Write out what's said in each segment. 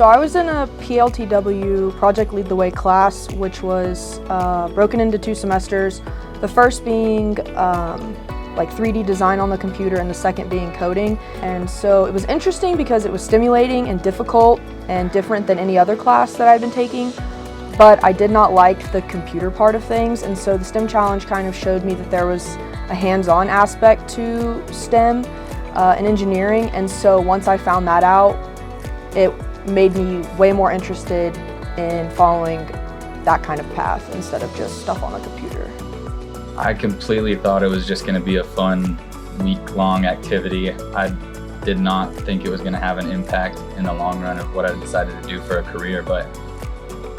So I was in a PLTW Project Lead the Way class, which was broken into 2 semesters. The first being like 3D design on the computer and the second being coding. And so it was interesting because it was stimulating and difficult and different than any other class that I'd been taking. But I did not like the computer part of things, and so the STEM challenge kind of showed me that there was a hands-on aspect to STEM and engineering, and so once I found that out, it made me way more interested in following that kind of path instead of just stuff on a computer. I completely thought it was just going to be a fun week-long activity. I did not think it was going to have an impact in the long run of what I decided to do for a career, but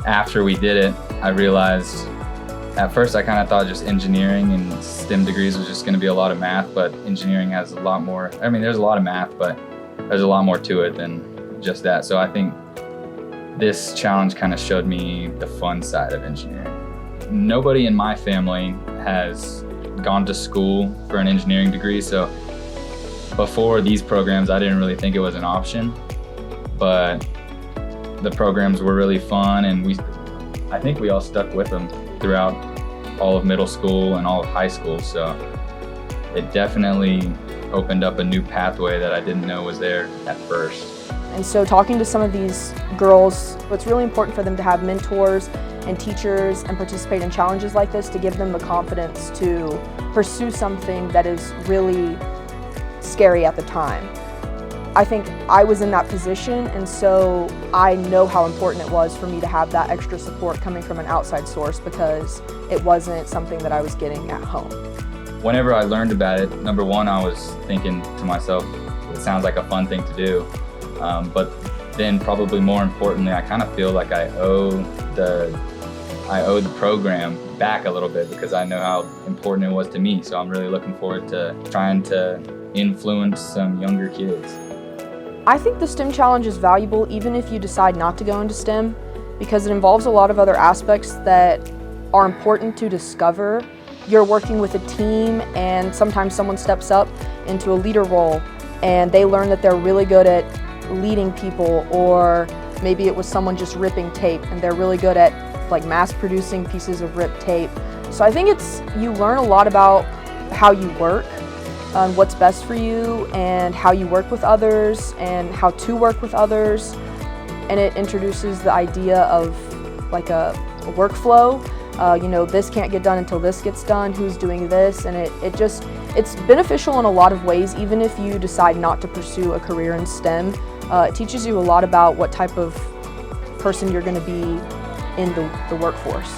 after we did it, I realized at first I kind of thought just engineering and STEM degrees was just going to be a lot of math, but engineering has a lot more. I mean, there's a lot of math, but there's a lot more to it than just that. So I think this challenge kind of showed me the fun side of engineering. Nobody in my family has gone to school for an engineering degree, so before these programs, I didn't really think it was an option, but the programs were really fun, and I think we all stuck with them throughout all of middle school and all of high school, so it definitely opened up a new pathway that I didn't know was there at first. And so talking to some of these girls, it's really important for them to have mentors and teachers and participate in challenges like this to give them the confidence to pursue something that is really scary at the time. I think I was in that position, and so I know how important it was for me to have that extra support coming from an outside source because it wasn't something that I was getting at home. Whenever I learned about it, number one, I was thinking to myself, it sounds like a fun thing to do. But then probably more importantly, I kind of feel like I owe the program back a little bit because I know how important it was to me. So I'm really looking forward to trying to influence some younger kids. I think the STEM challenge is valuable even if you decide not to go into STEM because it involves a lot of other aspects that are important to discover. You're working with a team, and sometimes someone steps up into a leader role and they learn that they're really good at leading people, or maybe it was someone just ripping tape and they're really good at like mass producing pieces of ripped tape. So I think you learn a lot about how you work, what's best for you, and how you work with others and how to work with others, and it introduces the idea of like a workflow. This can't get done until this gets done, who's doing this, and it's beneficial in a lot of ways. Even if you decide not to pursue a career in STEM, it teaches you a lot about what type of person you're going to be in the workforce.